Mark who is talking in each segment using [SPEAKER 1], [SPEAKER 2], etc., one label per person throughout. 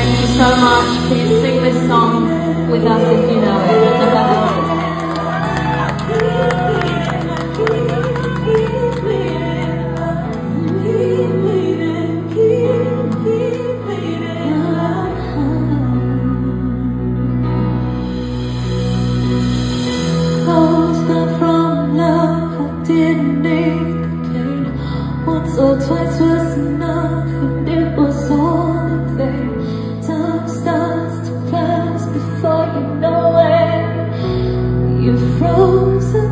[SPEAKER 1] Thank you so much. Please sing this song with us if you know it.
[SPEAKER 2] Once or twice was enough, and it was all in vain. Time starts to pass before you know it. You're frozen,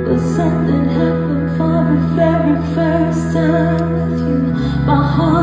[SPEAKER 2] but something happened for the very first time with you. My heart